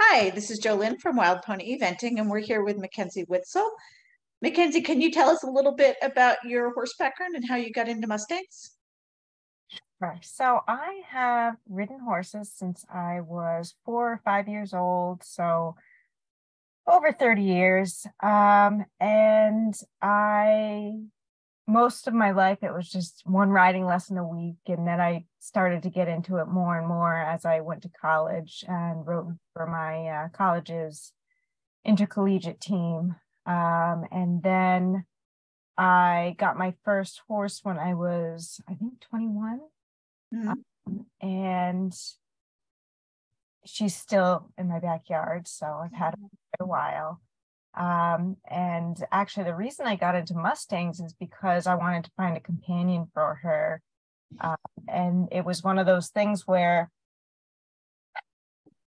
Hi, this is Jolynn from Wild Pony Eventing, and we're here with MacKenzie Whitsell. MacKenzie, can you tell us a little bit about your horse background and how you got into Mustangs? Right. So I have ridden horses since I was 4 or 5 years old, so over 30 years. And most of my life, it was just one riding lesson a week. And then I started to get into it more and more as I went to college and rode for my college's intercollegiate team. And then I got my first horse when I was, I think, 21. Mhm. And she's still in my backyard, so I've had her for a while. And actually, the reason I got into Mustangs is because I wanted to find a companion for her. And it was one of those things where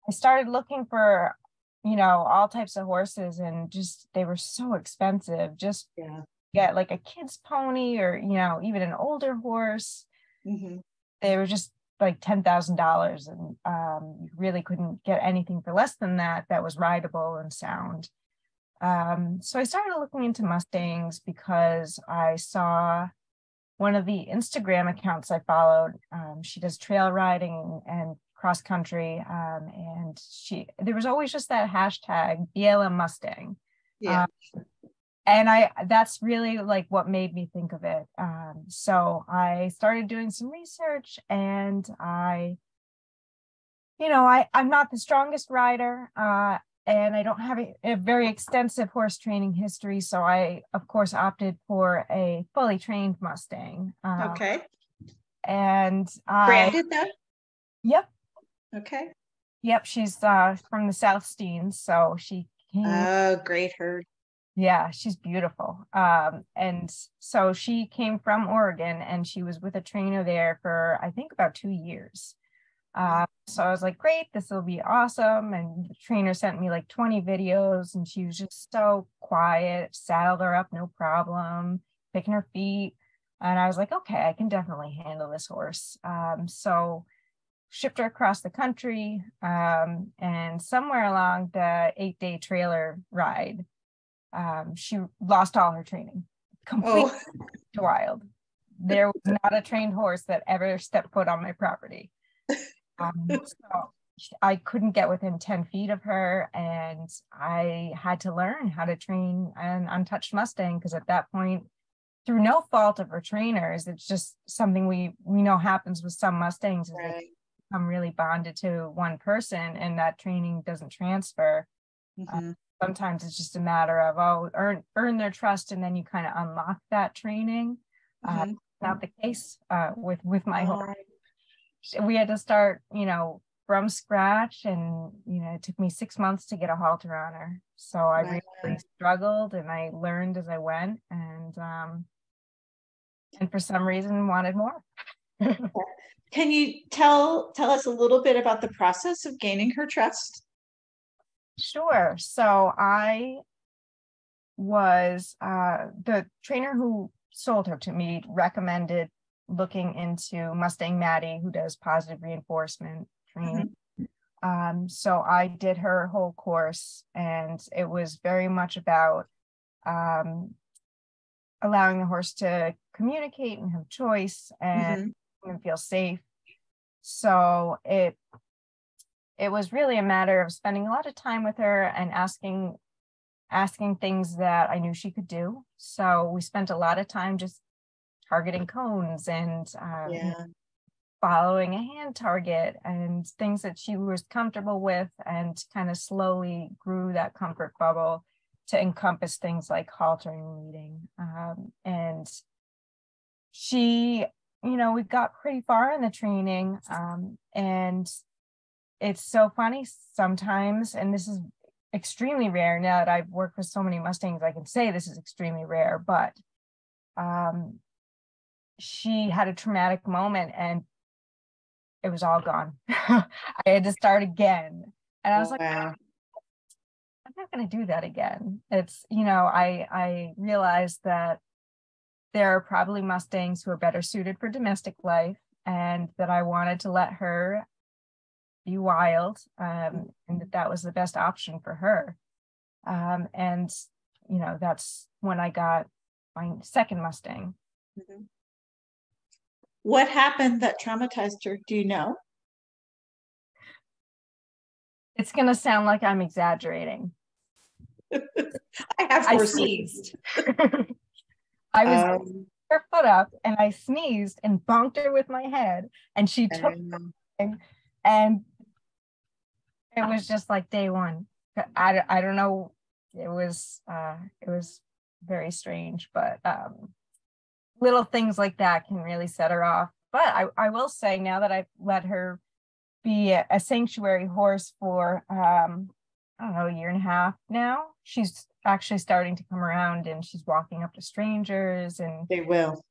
I started looking for, all types of horses, and just they were so expensive. Just Yeah. get like a kid's pony or, even an older horse. Hmm. They were just like $10,000, and you really couldn't get anything for less than that was rideable and sound. So I started looking into Mustangs because I saw one of the Instagram accounts I followed. She does trail riding and cross country, and there was always just that hashtag BLM Mustang. Yeah. And that's really like what made me think of it. So I started doing some research, and I'm not the strongest rider, and I don't have a very extensive horse training history. So I, of course, opted for a fully trained Mustang. Okay. And Branded though? Yep, Okay. she's from the South Steens, so she came. Oh, great herd. Yeah, she's beautiful. And so she came from Oregon, and she was with a trainer there for, I think, about 2 years. So I was like, great, this will be awesome. And the trainer sent me like 20 videos, and she was just so quiet, saddled her up, no problem, picking her feet. And I was like, okay, I can definitely handle this horse. So shipped her across the country, and somewhere along the 8-day trailer ride, she lost all her training, completely Oh, wild. There was not a trained horse that ever stepped foot on my property. So I couldn't get within 10 feet of her, and I had to learn how to train an untouched Mustang, because at that point, through no fault of her trainers, it's just something we know happens with some Mustangs, is they right. become really bonded to one person, and that training doesn't transfer. Hmm. Sometimes it's just a matter of earn their trust, and then you kind of unlock that training. Hmm. Not the case with my horse. Oh, We had to start, from scratch, and it took me 6 months to get a halter on her. So I wow. really struggled, and I learned as I went, and for some reason wanted more. Can you tell us a little bit about the process of gaining her trust? Sure. So I was the trainer who sold her to me recommended looking into Mustang Maddie, who does positive reinforcement training. Hmm. So I did her whole course, and it was very much about um, allowing the horse to communicate and have choice and Hmm. feel safe. So it was really a matter of spending a lot of time with her and asking things that I knew she could do. So we spent a lot of time just targeting cones, and Yeah. following a hand target, and things that she was comfortable with, and kind of slowly grew that comfort bubble to encompass things like haltering, leading. And she, we got pretty far in the training. And it's so funny sometimes, and this is extremely rare now that I've worked with so many Mustangs, I can say this is extremely rare, but she had a traumatic moment, and it was all gone. I had to start again. And I was like, Wow. I'm not going to do that again. It's, I realized that there are probably Mustangs who are better suited for domestic life, and that I wanted to let her be wild, and that was the best option for her. And, you know, that's when I got my second Mustang. Mm-hmm. What happened that traumatized her? Do you know? It's going to sound like I'm exaggerating. I have horses. I sneezed. I was her foot up and I sneezed and bonked her with my head, and she took and it was just like day one. I don't know. It was very strange, but little things like that can really set her off. But I will say, now that I've let her be a sanctuary horse for I don't know, a year and a half now, she's actually starting to come around, and she's walking up to strangers, and they will.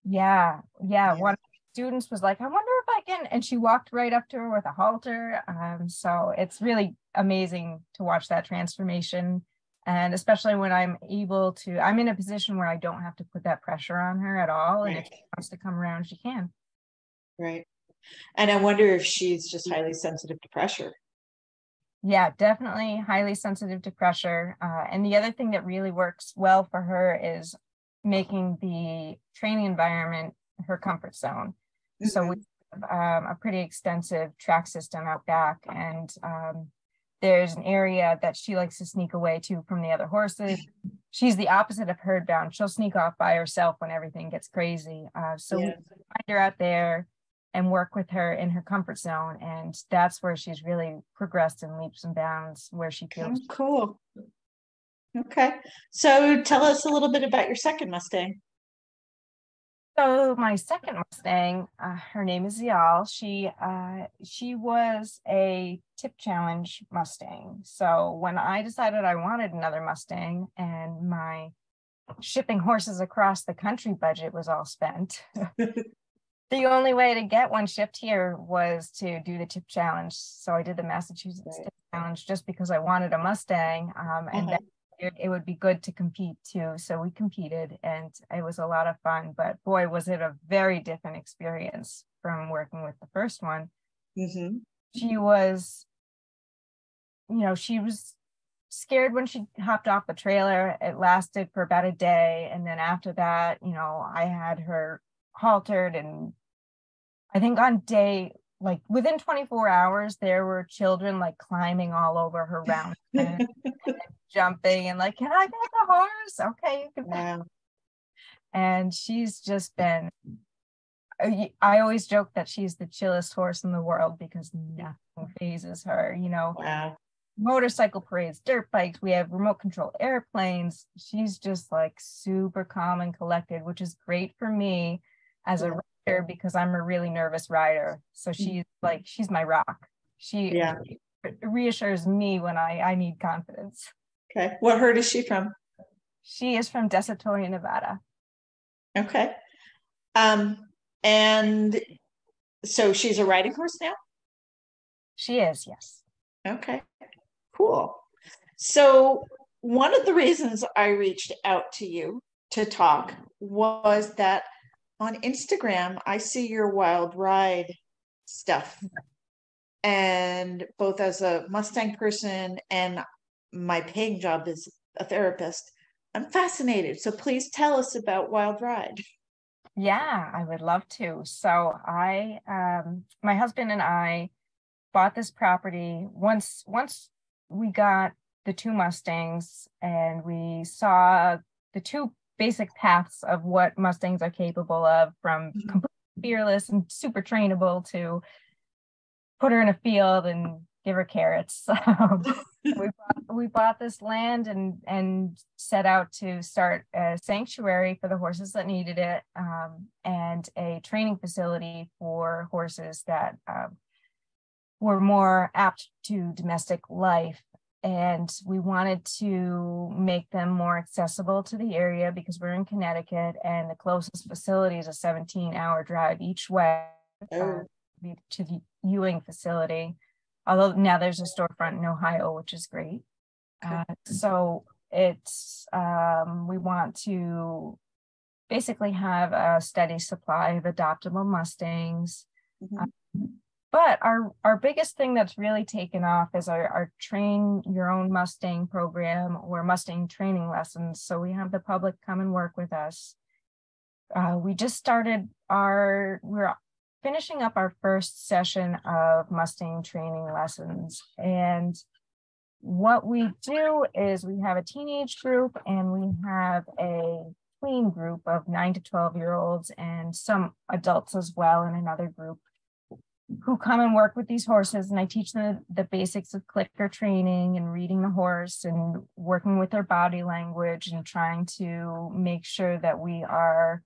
Yeah. One of the students was like, I wonder if I can, and she walked right up to her with a halter. So it's really amazing to watch that transformation. And especially when I'm in a position where I don't have to put that pressure on her at all. And if she wants to come around, she can. Right. And I wonder if she's just highly sensitive to pressure. Yeah, definitely highly sensitive to pressure. And the other thing that really works well for her is making the training environment her comfort zone. Mm-hmm. So we have a pretty extensive track system out back, and there's an area that she likes to sneak away to from the other horses. She's the opposite of herd bound. She'll sneak off by herself when everything gets crazy. So we find her out there and work with her in her comfort zone. And that's where she's really progressed in leaps and bounds, where she feels. Cool. Okay. So tell us a little bit about your second Mustang. So my second Mustang, her name is Zial. She was a tip challenge Mustang. So when I decided I wanted another Mustang and my shipping horses across the country budget was all spent, the only way to get one shipped here was to do the tip challenge. So I did the Massachusetts tip challenge just because I wanted a Mustang, and then it would be good to compete too. So we competed, and it was a lot of fun, but boy, was it a very different experience from working with the first one. Mm-hmm. She was scared when she hopped off the trailer. It lasted for about a day. And then after that, I had her haltered, and I think on day, like within 24 hours, there were children like climbing all over her round and jumping and like, can I get the horse? Okay, you can. Wow. And she's just been, I always joke that she's the chillest horse in the world because nothing phases her, Wow. Motorcycle parades, dirt bikes, we have remote control airplanes. She's just like super calm and collected, which is great for me as a rider because I'm a really nervous rider. So she's my rock. She reassures me when I need confidence. Okay. What herd is she from? She is from Desatoria, Nevada. Okay. And so she's a riding horse now? She is, yes. Okay. Cool. So one of the reasons I reached out to you to talk was that on Instagram, I see your wild ride stuff. And both as a Mustang person and my paying job as a therapist, I'm fascinated. So please tell us about wild ride. Yeah, I would love to. So my husband and I bought this property once we got the two Mustangs, and we saw the two basic paths of what Mustangs are capable of, from completely fearless and super trainable to put her in a field and give her carrots. We bought this land and set out to start a sanctuary for the horses that needed it, and a training facility for horses that were more apt to domestic life. And we wanted to make them more accessible to the area because we're in Connecticut, and the closest facility is a 17-hour drive each way to the Ewing facility. Although now there's a storefront in Ohio, which is great. So it's we want to basically have a steady supply of adoptable Mustangs. But our biggest thing that's really taken off is our Train Your Own Mustang program, or Mustang training lessons. So we have the public come and work with us. We just started we're finishing up our first session of Mustang training lessons. And what we do is we have a teenage group and we have a tween group of 9 to 12-year-olds and some adults as well in another group, who come and work with these horses. And I teach them the basics of clicker training and reading the horse and working with their body language and trying to make sure that we are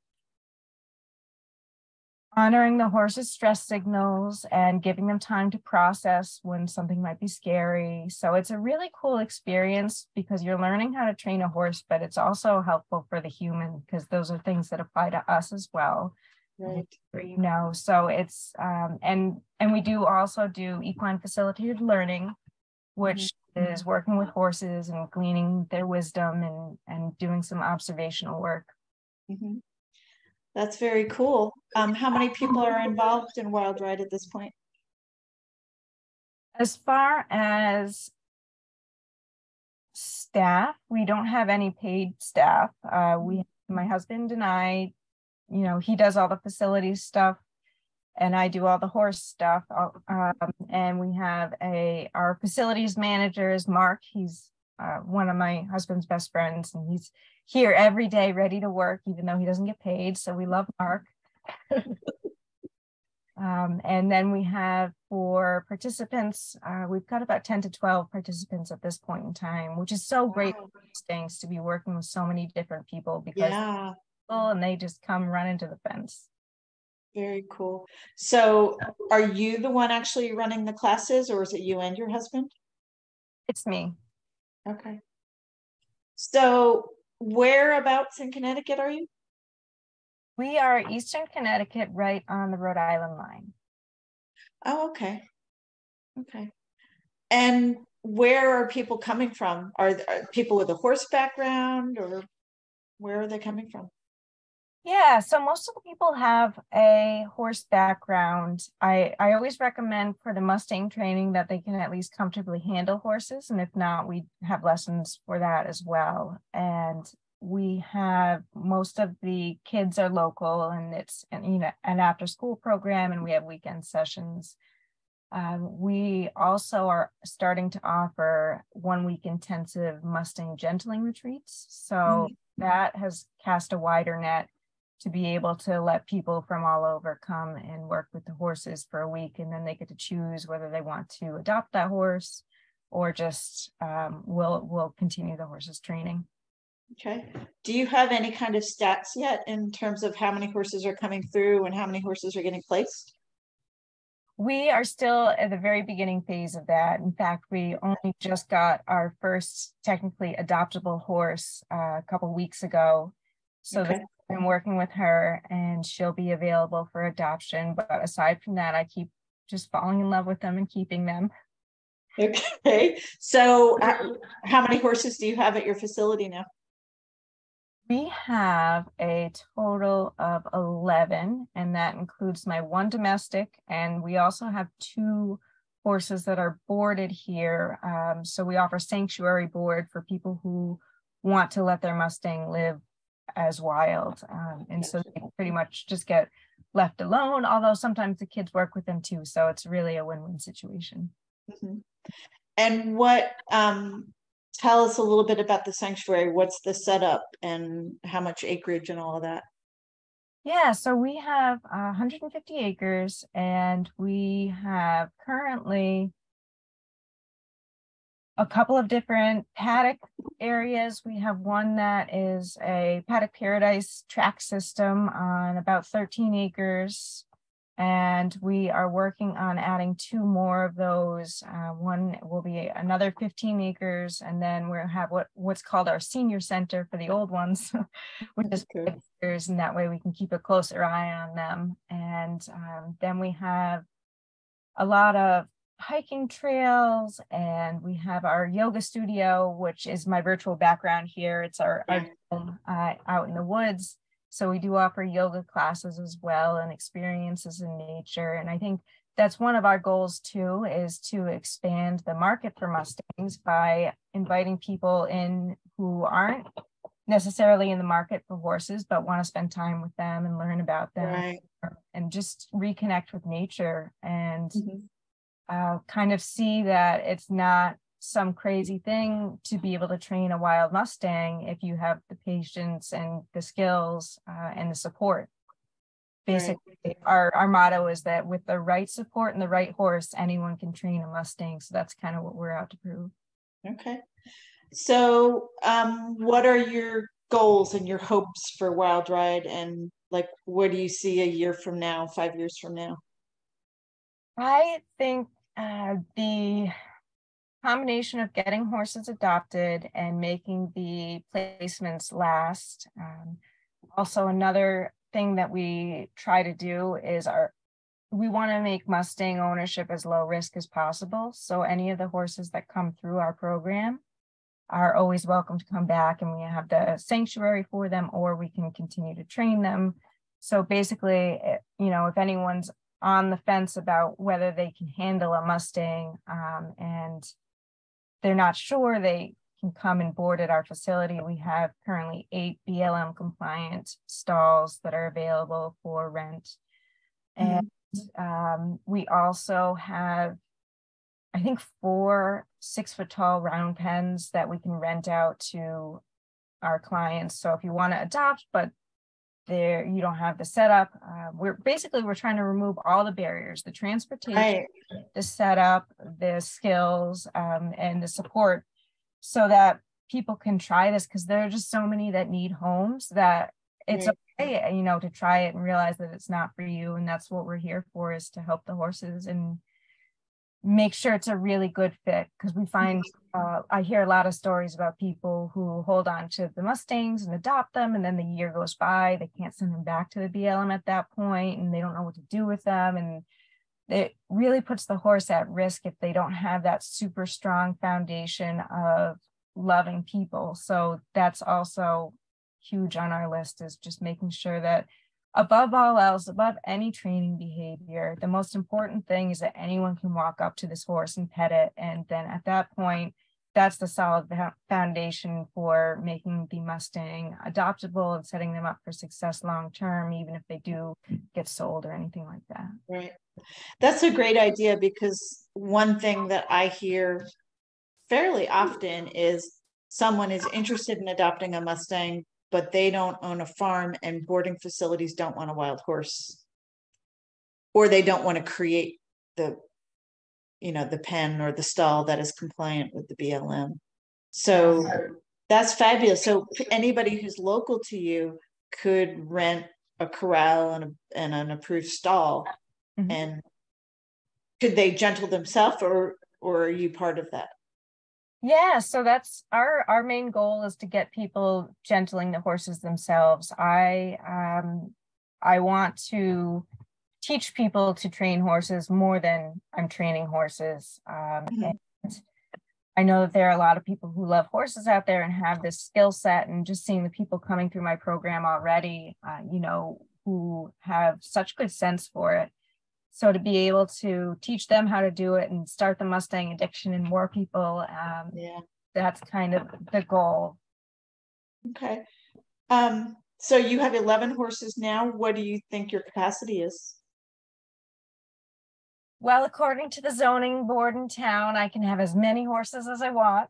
honoring the horse's stress signals and giving them time to process when something might be scary. So it's a really cool experience because you're learning how to train a horse, but it's also helpful for the human because those are things that apply to us as well. Right. So it's and we do also do equine facilitated learning, which is working with horses and gleaning their wisdom and doing some observational work. That's very cool. How many people are involved in Wild Ride at this point? As far as staff, we don't have any paid staff. My husband and I, he does all the facilities stuff and I do all the horse stuff. And we have our facilities manager is Mark. He's one of my husband's best friends, and he's here every day ready to work, even though he doesn't get paid. So we love Mark. And then we have for participants, we've got about 10 to 12 participants at this point in time, which is so great for Mustangs to be working with so many different people because and they just come run into the fence. Very cool. So are you the one actually running the classes, or is it you and your husband? It's me. Okay. So whereabouts in Connecticut are you? We are Eastern Connecticut, right on the Rhode Island line. Oh, okay. Okay. And where are people coming from? Are people with a horse background, or where are they coming from? Yeah, so most of the people have a horse background. I always recommend for the Mustang training that they can at least comfortably handle horses. And if not, we have lessons for that as well. And we have most of the kids are local, and it's an after school program, and we have weekend sessions. We also are starting to offer 1 week intensive Mustang gentling retreats. So that has cast a wider net to be able to let people from all over come and work with the horses for a week, and then they get to choose whether they want to adopt that horse or just will continue the horse's training. Okay. Do you have any kind of stats yet in terms of how many horses are coming through and how many horses are getting placed? We are still at the very beginning phase of that. In fact, we only just got our first technically adoptable horse a couple weeks ago. So I've been working with her and she'll be available for adoption. But aside from that, I keep just falling in love with them and keeping them. Okay. So how many horses do you have at your facility now? We have a total of 11, and that includes my one domestic, and we also have 2 horses that are boarded here. So we offer sanctuary board for people who want to let their Mustang live as wild. And so they pretty much just get left alone, although sometimes the kids work with them too. So it's really a win-win situation. And what, tell us a little bit about the sanctuary. What's the setup and how much acreage and all of that? Yeah, so we have 150 acres, and we have currently a couple of different paddock areas. We have one that is a paddock paradise track system on about 13 acres. And we are working on adding 2 more of those. One will be another 15 acres. And then we'll have what's called our senior center for the old ones, which is 5 acres. And that way we can keep a closer eye on them. And then we have a lot of hiking trails, and we have our yoga studio, which is my virtual background here. It's our home out in the woods. So we do offer yoga classes as well and experiences in nature. And I think that's one of our goals too, is to expand the market for Mustangs by inviting people in who aren't necessarily in the market for horses, but want to spend time with them and learn about them, Right. and just reconnect with nature and kind of see that it's not some crazy thing to be able to train a wild Mustang if you have the patience and the skills and the support. Basically, our motto is that with the right support and the right horse, anyone can train a Mustang. So that's kind of what we're out to prove. Okay. So what are your goals and your hopes for Wild Ride, and like what do you see a year from now, 5 years from now? I think the combination of getting horses adopted and making the placements last. Also, another thing that we try to do is we want to make Mustang ownership as low risk as possible. So any of the horses that come through our program are always welcome to come back, and we have the sanctuary for them, or we can continue to train them. So basically, if anyone's on the fence about whether they can handle a Mustang and they're not sure, they can come and board at our facility. We have currently 8 BLM compliant stalls that are available for rent. And we also have, I think, 4 6-foot tall round pens that we can rent out to our clients. So if you want to adopt, but you don't have the setup, we're trying to remove all the barriers, the transportation, the setup, the skills, and the support, so that people can try this, because there are just so many that need homes that it's okay, to try it and realize that it's not for you. And that's what we're here for, is to help the horses and make sure it's a really good fit. Because we find, I hear a lot of stories about people who hold on to the Mustangs and adopt them, and then the year goes by, they can't send them back to the BLM at that point, and they don't know what to do with them. And it really puts the horse at risk if they don't have that super strong foundation of loving people. So that's also huge on our list, is just making sure that above all else, above any training behavior, the most important thing is that anyone can walk up to this horse and pet it. And then at that point, that's the solid foundation for making the Mustang adoptable and setting them up for success long term, even if they do get sold or anything like that. Right. That's a great idea, because one thing that I hear fairly often is someone is interested in adopting a Mustang, but they don't own a farm, and boarding facilities don't want a wild horse, or they don't want to create the pen or the stall that is compliant with the BLM. So that's fabulous. So anybody who's local to you could rent a corral and an approved stall. And could they gentle themselves, or are you part of that? Yeah, so that's our main goal, is to get people gentling the horses themselves. I want to teach people to train horses more than I'm training horses. And I know that there are a lot of people who love horses out there and have this skill set, and just seeing the people coming through my program already, who have such good sense for it. So to be able to teach them how to do it and start the Mustang addiction in more people, that's kind of the goal. Okay. So you have 11 horses now. What do you think your capacity is? Well, according to the zoning board in town, I can have as many horses as I want.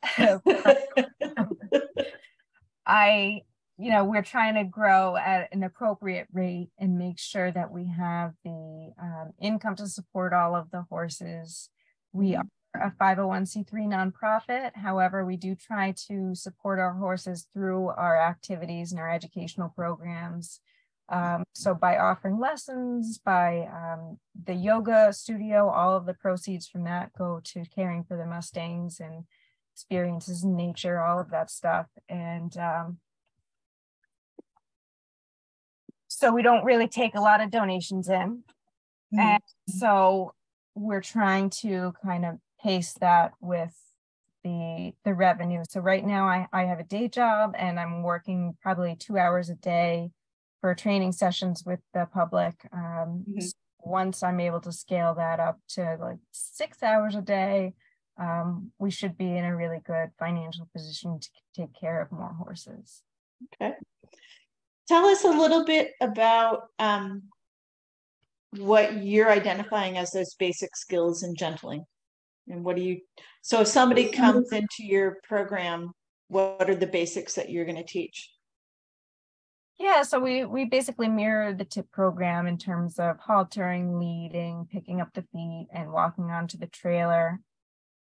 We're trying to grow at an appropriate rate and make sure that we have the income to support all of the horses. We are a 501c3 nonprofit. However, we do try to support our horses through our activities and our educational programs. So by offering lessons, by the yoga studio, all of the proceeds from that go to caring for the Mustangs and experiences in nature, all of that stuff. And so we don't really take a lot of donations in. And so we're trying to kind of pace that with the revenue. So right now I have a day job, and I'm working probably 2 hours a day for training sessions with the public. once I'm able to scale that up to like 6 hours a day, we should be in a really good financial position to take care of more horses. Okay. Tell us a little bit about what you're identifying as those basic skills in gentling. And what do you, so if somebody comes into your program, what are the basics that you're going to teach? Yeah, so we basically mirror the TIP program in terms of haltering, leading, picking up the feet, and walking onto the trailer.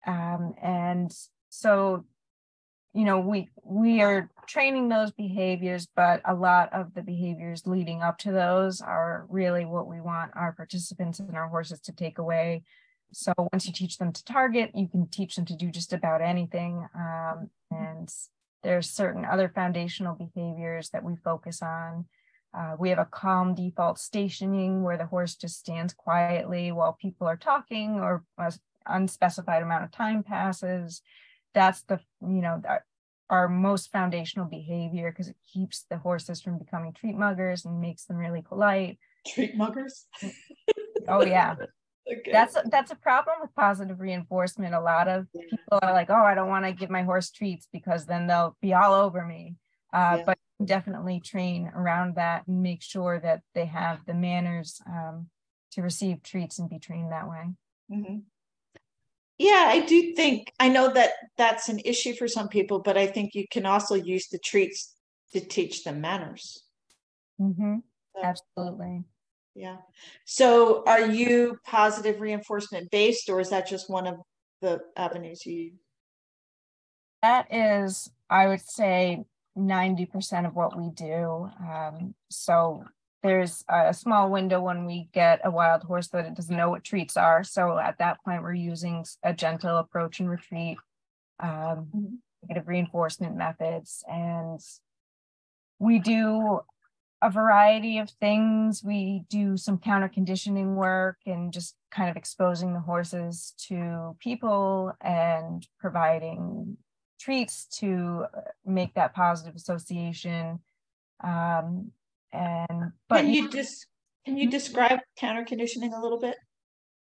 And so, you know, we are training those behaviors, but a lot of the behaviors leading up to those are really what we want our participants and our horses to take away. So once you teach them to target, you can teach them to do just about anything. And there's certain other foundational behaviors that we focus on. We have a calm default stationing where the horse just stands quietly while people are talking or an unspecified amount of time passes. That's the, you know, our most foundational behavior because it keeps the horses from becoming treat muggers and makes them really polite. Treat muggers? Oh, yeah. Okay. That's a problem with positive reinforcement. A lot of people are like, oh, I don't want to give my horse treats because then they'll be all over me. But definitely train around that and make sure that they have the manners to receive treats and be trained that way. Mm-hmm. Yeah, I do think, I know that that's an issue for some people, but I think you can also use the treats to teach them manners. Mm-hmm. Absolutely. Yeah. So are you positive reinforcement based, or is that just one of the avenues you use? That is, I would say, 90% of what we do. So there's a small window when we get a wild horse that it doesn't know what treats are. So at that point, we're using a gentle approach and retreat, negative reinforcement methods. And we do a variety of things. We do some counter conditioning work and just kind of exposing the horses to people and providing treats to make that positive association. Can you describe counter conditioning a little bit?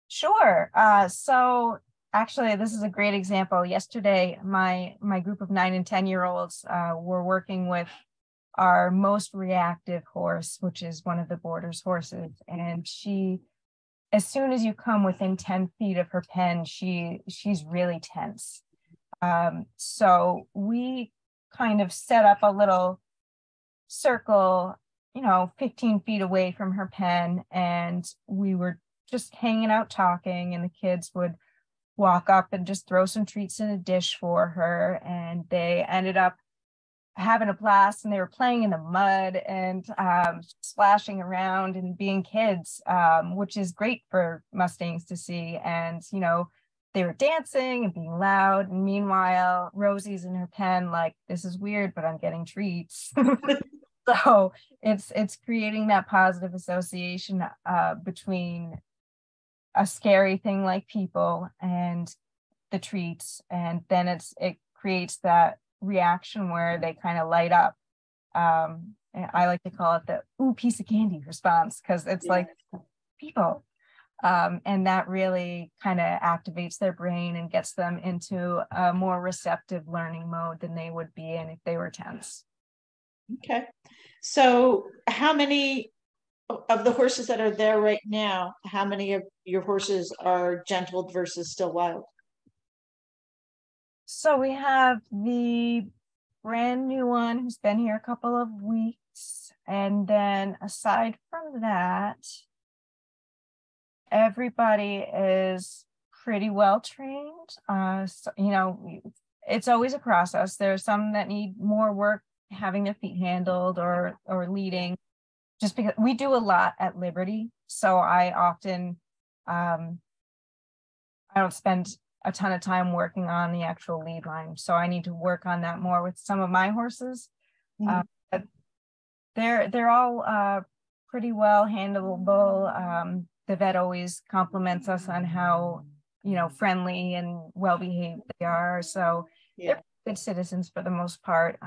Sure. So actually, this is a great example. Yesterday, my group of 9 and 10-year-olds were working with our most reactive horse, which is one of the boarder's horses. And she, as soon as you come within 10 feet of her pen, she's really tense. So we kind of set up a little circle, 15 feet away from her pen, and we were just hanging out talking, and the kids would walk up and just throw some treats in a dish for her, and they ended up having a blast, and they were playing in the mud and splashing around and being kids, which is great for Mustangs to see. And they were dancing and being loud, and meanwhile Rosie's in her pen like, this is weird, but I'm getting treats. So it's creating that positive association between a scary thing like people and the treats, and then it creates that reaction where they kind of light up. And I like to call it the ooh, piece of candy response, because it's like people. And that really kind of activates their brain and gets them into a more receptive learning mode than they would be in if they were tense. Okay. So how many of the horses that are there right now, how many of your horses are gentled versus still wild? So we have the brand new one who's been here a couple of weeks. And then aside from that, everybody is pretty well trained. It's always a process. There are some that need more work having their feet handled or leading, just because we do a lot at Liberty. So I often, I don't spend a ton of time working on the actual lead line. So I need to work on that more with some of my horses. But they're all pretty well handleable. The vet always compliments us on how, friendly and well-behaved they are. So they're good citizens for the most part.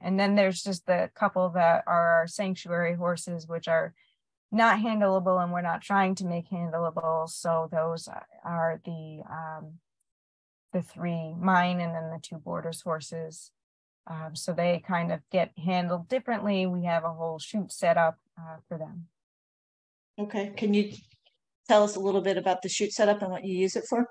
And then there's just the couple that are our sanctuary horses, which are not handleable, and we're not trying to make handleable. So those are the three, mine and then the two boarders horses. So they kind of get handled differently. We have a whole chute set up for them. Okay, can you tell us a little bit about the chute setup and what you use it for?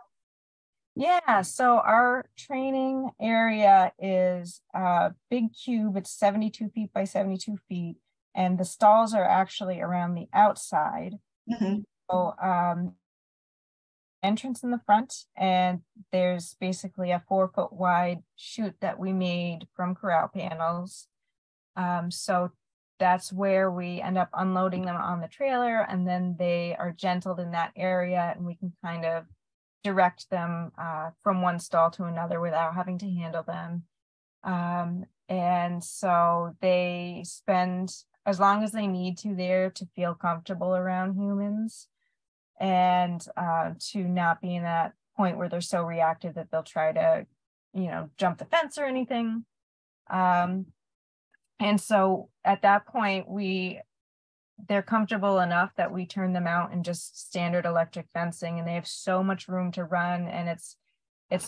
Yeah, so our training area is a big cube. It's 72 feet by 72 feet, and the stalls are actually around the outside. Mm-hmm. So entrance in the front, and there's basically a 4-foot wide chute that we made from corral panels. So that's where we end up unloading them on the trailer, and then they are gentled in that area, and we can kind of direct them from one stall to another without having to handle them. And so they spend as long as they need to there to feel comfortable around humans, and to not be in that point where they're so reactive that they'll try to, jump the fence or anything. And so at that point, they're comfortable enough that we turn them out in just standard electric fencing, and they have so much room to run, and it's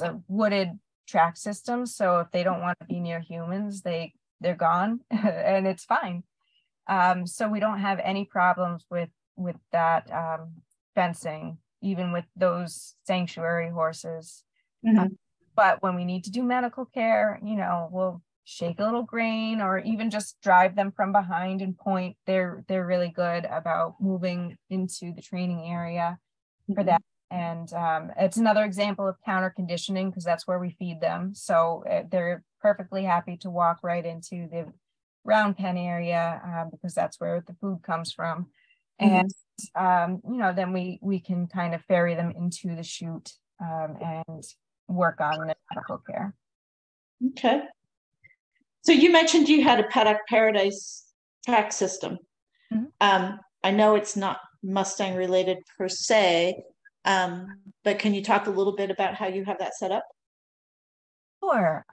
a wooded track system. So if they don't want to be near humans, they're gone and it's fine. So we don't have any problems with that fencing, even with those sanctuary horses. Mm-hmm. But when we need to do medical care, we'll shake a little grain or even just drive them from behind and point. They're really good about moving into the training area for that. And it's another example of counter conditioning, because that's where we feed them. So they're perfectly happy to walk right into the round pen area because that's where the food comes from. And then we can kind of ferry them into the chute and work on the medical care. Okay. So you mentioned you had a Paddock Paradise track system. Mm-hmm. I know it's not Mustang related per se, but can you talk a little bit about how you have that set up? Sure.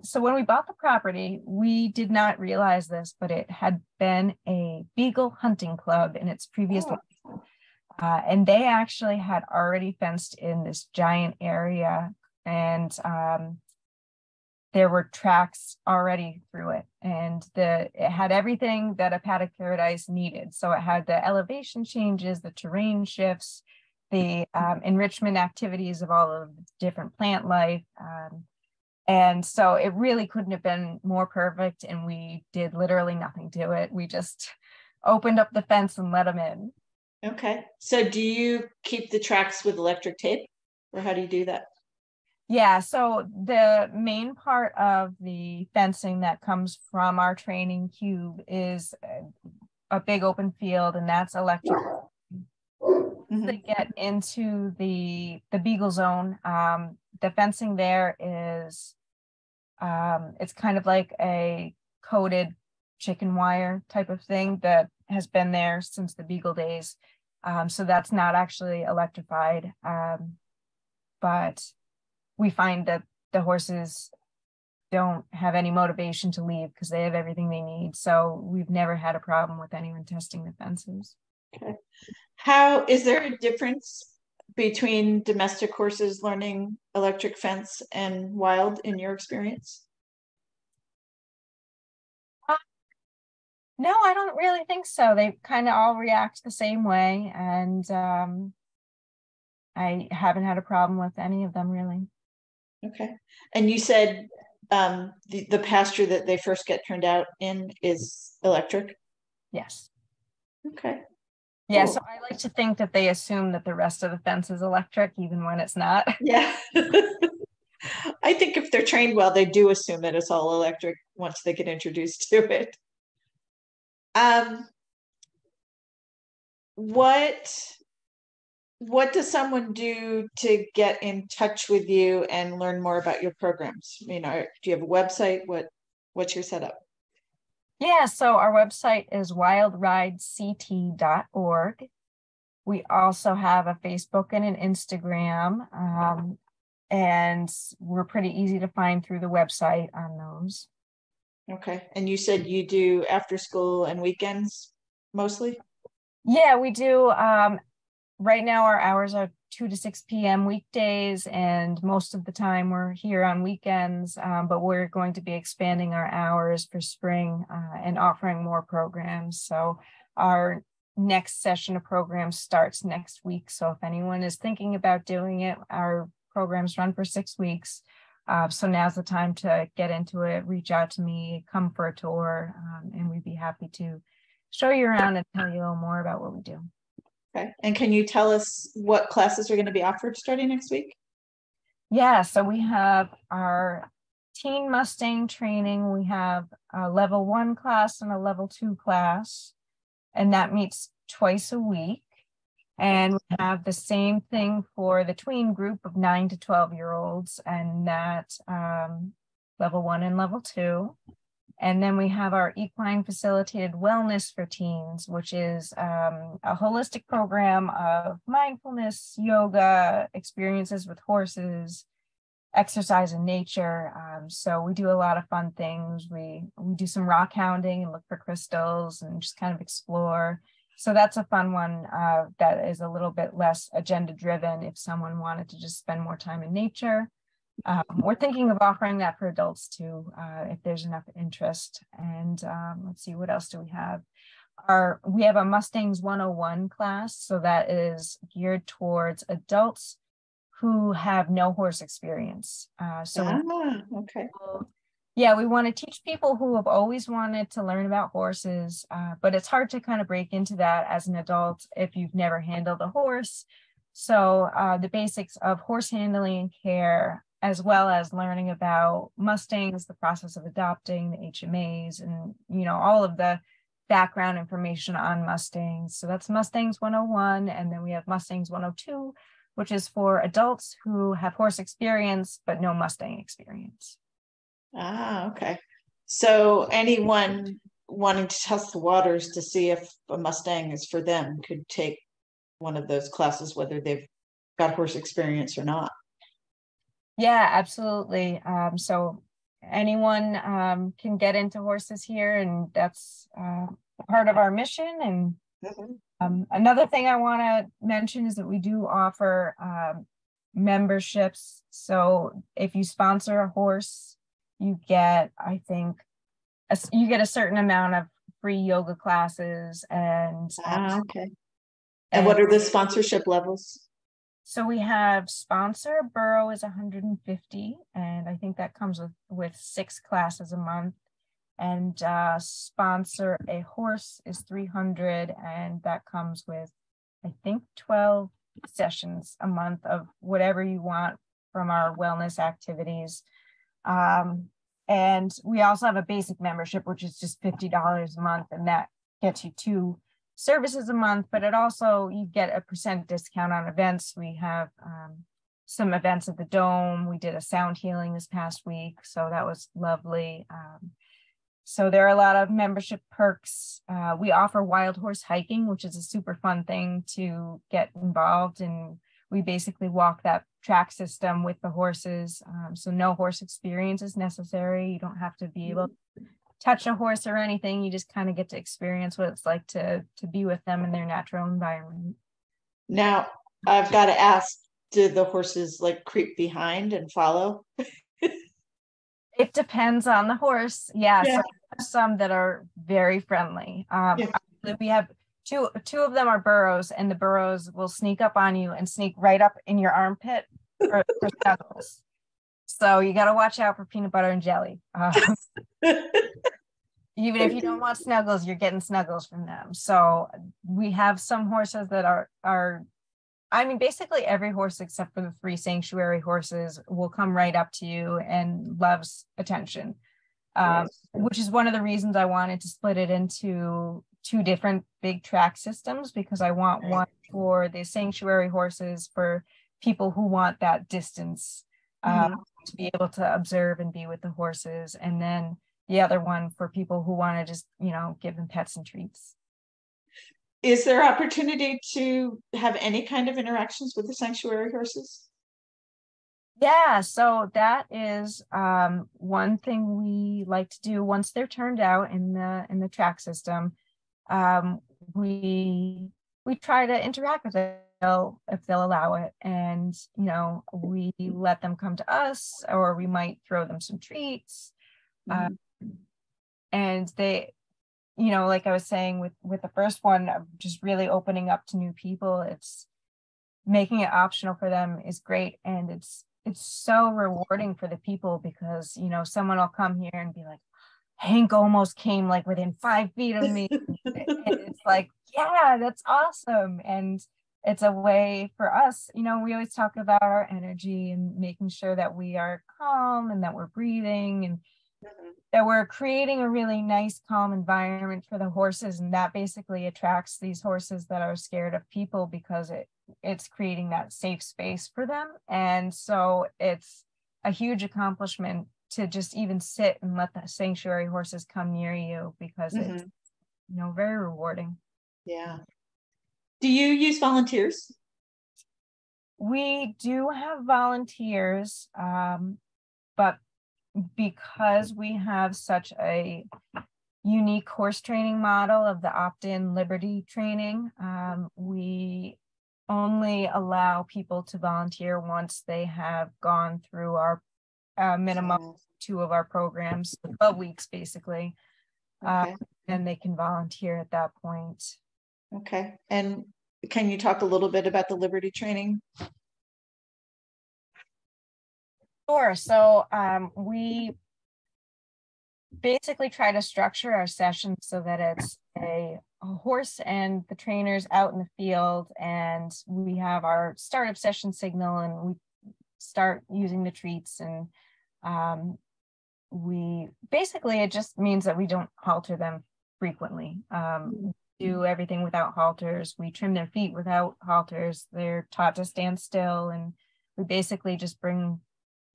So when we bought the property, we did not realize this, but it had been a beagle hunting club in its previous life. And they actually had already fenced in this giant area, and there were tracks already through it, and it had everything that a Paddock Paradise needed. So it had the elevation changes, the terrain shifts, the enrichment activities of all of the different plant life. And so it really couldn't have been more perfect, and we did literally nothing to it. We just opened up the fence and let them in. Okay. So do you keep the tracks with electric tape, or how do you do that? Yeah, so the main part of the fencing that comes from our training cube is a big open field, and that's electric. Mm-hmm. To get into the Beagle zone, the fencing there is, it's kind of like a coated chicken wire type of thing that has been there since the Beagle days. So that's not actually electrified, but we find that the horses don't have any motivation to leave because they have everything they need. So we've never had a problem with anyone testing the fences. Okay. Is there a difference between domestic horses learning electric fence and wild in your experience? No, I don't really think so. They kind of all react the same way, and I haven't had a problem with any of them really. Okay. And you said the pasture that they first get turned out in is electric? Yes. Okay. Yeah, cool. So I like to think that they assume that the rest of the fence is electric, even when it's not. Yeah. I think if they're trained well, they do assume that it's all electric once they get introduced to it. What does someone do to get in touch with you and learn more about your programs? Do you have a website? What's your setup? Yeah, so our website is wildridect.org. We also have a Facebook and an Instagram, and we're pretty easy to find through the website on those. Okay. And you said you do after school and weekends mostly? Yeah, we do. Right now our hours are 2 to 6 p.m. weekdays, and most of the time we're here on weekends, but we're going to be expanding our hours for spring and offering more programs. So our next session of programs starts next week. So if anyone is thinking about doing it, our programs run for 6 weeks. So now's the time to get into it, reach out to me, come for a tour, and we'd be happy to show you around and tell you a little more about what we do. Okay. And can you tell us what classes are going to be offered starting next week? Yeah, so we have our teen Mustang training. We have a level 1 class and a level 2 class, and that meets twice a week. And we have the same thing for the tween group of 9 to 12-year-olds, and that level 1 and level 2. And then we have our equine facilitated wellness for teens, which is a holistic program of mindfulness, yoga, experiences with horses, exercise in nature. So we do a lot of fun things. We do some rock hounding and look for crystals and just kind of explore. So that's a fun one that is a little bit less agenda driven if someone wanted to just spend more time in nature. We're thinking of offering that for adults too, if there's enough interest. And let's see, what else do we have? We have a Mustangs 101 class. So that is geared towards adults who have no horse experience. Okay. Yeah, we want to teach people who have always wanted to learn about horses, but it's hard to kind of break into that as an adult if you've never handled a horse. So the basics of horse handling and care, as well as learning about Mustangs, the process of adopting, the HMAs, and all of the background information on Mustangs. So that's Mustangs 101, and then we have Mustangs 102, which is for adults who have horse experience but no Mustang experience. Okay. So anyone wanting to test the waters to see if a Mustang is for them could take one of those classes, whether they've got horse experience or not. Yeah, absolutely. So anyone can get into horses here, and that's part of our mission. And another thing I want to mention is that we do offer memberships. So if you sponsor a horse, you get, I think, you get a certain amount of free yoga classes. And okay. And what are the sponsorship levels? So we have sponsor burro is 150, and I think that comes with 6 classes a month. And sponsor a horse is 300, and that comes with, I think, 12 sessions a month of whatever you want from our wellness activities. And we also have a basic membership, which is just $50 a month, and that gets you 2 services a month, but it also, you get a % discount on events. We have some events at the Dome. We did a sound healing this past week, so that was lovely. So there are a lot of membership perks. We offer wild horse hiking, which is a super fun thing to get involved in. We basically walk that track system with the horses. So no horse experience is necessary. You don't have to be able to touch a horse or anything. You just kind of get to experience what it's like to be with them in their natural environment. Now, I've got to ask, do the horses like creep behind and follow? It depends on the horse. Yeah. So some that are very friendly. We have two of them are burros, and the burros will sneak up on you and sneak right up in your armpit for snuggles. So you got to watch out for peanut butter and jelly. Even if you don't want snuggles, you're getting snuggles from them. So we have some horses that are, I mean, basically every horse except for the 3 sanctuary horses will come right up to you and loves attention, which is one of the reasons I wanted to split it into 2 different big track systems, because I want one for the sanctuary horses for people who want that distance to be able to observe and be with the horses, and then the other one for people who want to just, give them pets and treats. Is there opportunity to have any kind of interactions with the sanctuary horses? Yeah, so that is one thing we like to do once they're turned out in the track system. we try to interact with them if they'll allow it. And, you know, we let them come to us, or we might throw them some treats. And they, you know, like I was saying with the first one, just really opening up to new people, it's making it optional for them is great. And it's so rewarding for the people, because, you know, someone will come here and be like, Hank almost came like within 5 feet of me. And it's like, yeah, that's awesome. And it's a way for us, you know, we always talk about our energy and making sure that we are calm and that we're breathing, and that we're creating a really nice, calm environment for the horses. And that basically attracts these horses that are scared of people, because it's creating that safe space for them. And so it's a huge accomplishment to just even sit and let the sanctuary horses come near you, because it's, you know, very rewarding. Yeah. Do you use volunteers? We do have volunteers, but because we have such a unique horse training model of the opt-in Liberty training, we only allow people to volunteer once they have gone through our minimum 2 of our programs, 12 weeks basically, and they can volunteer at that point. Okay. And can you talk a little bit about the Liberty training? Sure. So we basically try to structure our sessions so that it's a horse and the trainers out in the field, and we have our startup session signal, and we start using the treats, and we basically, it just means that we don't halter them frequently. Do everything without halters. We trim their feet without halters. They're taught to stand still, and we basically just bring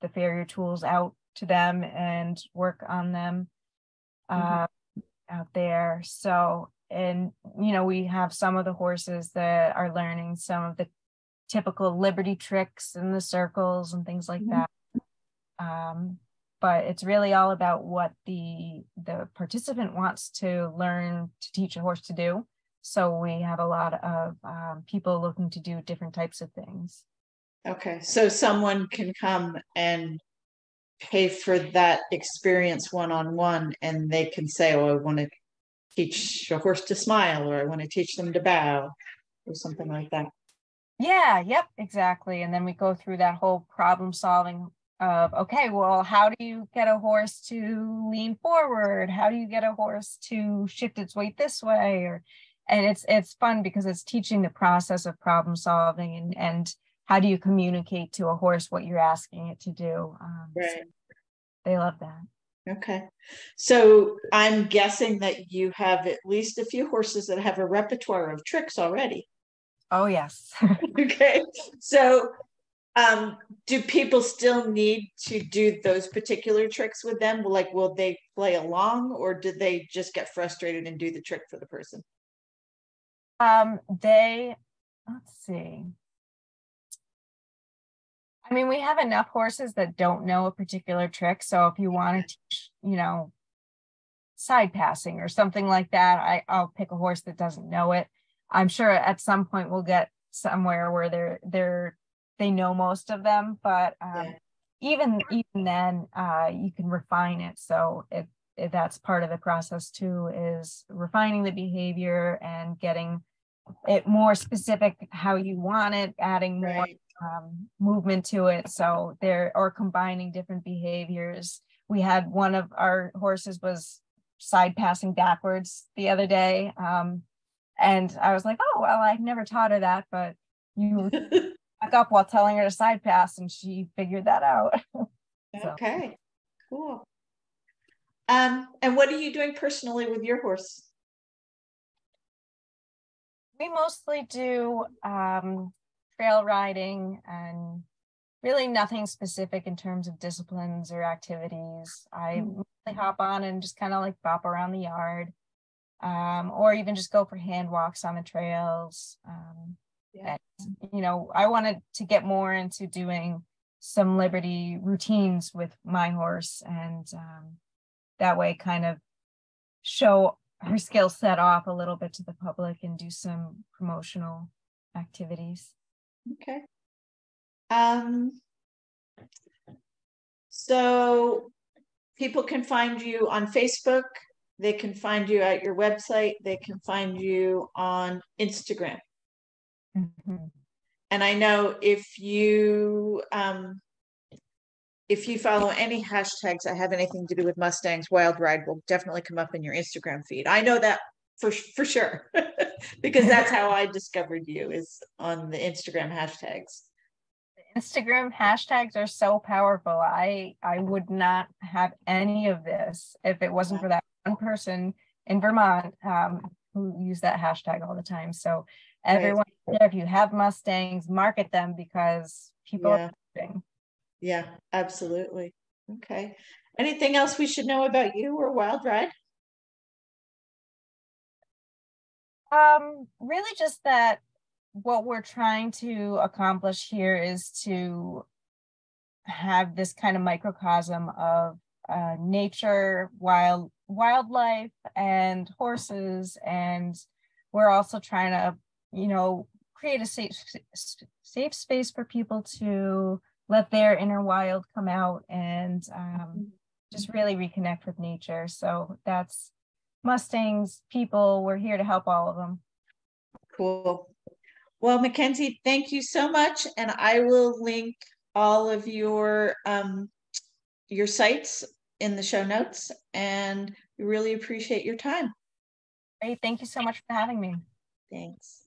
the farrier tools out to them and work on them out there. So, and, you know, we have some of the horses that are learning some of the typical Liberty tricks and the circles and things like that. But it's really all about what the participant wants to learn to teach a horse to do. So we have a lot of people looking to do different types of things. Okay, so someone can come and pay for that experience one-on-one, and they can say, oh, I want to teach a horse to smile, or I want to teach them to bow, or something like that. Yeah, yep, exactly. And then we go through that whole problem solving of, okay, well, how do you get a horse to lean forward? How do you get a horse to shift its weight this way? And it's fun because it's teaching the process of problem solving, and how do you communicate to a horse what you're asking it to do? Right. So they love that. Okay. So I'm guessing that you have at least a few horses that have a repertoire of tricks already. Oh, yes. Okay. So do people still need to do those particular tricks with them? Like, will they play along, or do they just get frustrated and do the trick for the person? Let's see. I mean, we have enough horses that don't know a particular trick. So if you want to teach, you know, side passing or something like that, I'll pick a horse that doesn't know it. I'm sure at some point we'll get somewhere where they know most of them, but even then, you can refine it. So that's part of the process too, is refining the behavior and getting it more specific how you want it, adding more movement to it. So or combining different behaviors. We had one of our horses was side passing backwards the other day. And I was like, oh, well, I've never taught her that, but you back up while telling her to side pass, and she figured that out. So. Okay, cool. And what are you doing personally with your horse? We mostly do trail riding, and really nothing specific in terms of disciplines or activities. I mostly hop on and just kind of like bop around the yard, or even just go for hand walks on the trails. And, you know, I wanted to get more into doing some Liberty routines with my horse, and that way kind of show her skill set off a little bit to the public and do some promotional activities. Okay. So people can find you on Facebook, they can find you at your website, they can find you on Instagram. Mm-hmm. And I know if you follow any hashtags that have anything to do with Mustangs, Wild Ride will definitely come up in your Instagram feed. I know that for sure, because that's how I discovered you, is on the Instagram hashtags. Instagram hashtags are so powerful. I would not have any of this if it wasn't for that one person in Vermont who used that hashtag all the time. So everyone, right. If you have Mustangs, market them, because people are watching. Yeah, absolutely. Okay. Anything else we should know about you or Wild Ride? Really just that what we're trying to accomplish here is to have this kind of microcosm of nature, wildlife, and horses. And we're also trying to, create a safe space for people to let their inner wild come out and just really reconnect with nature. So that's Mustangs, people. We're here to help all of them. Cool. Well, MacKenzie, thank you so much. And I will link all of your sites in the show notes, and we really appreciate your time. Great. Thank you so much for having me. Thanks.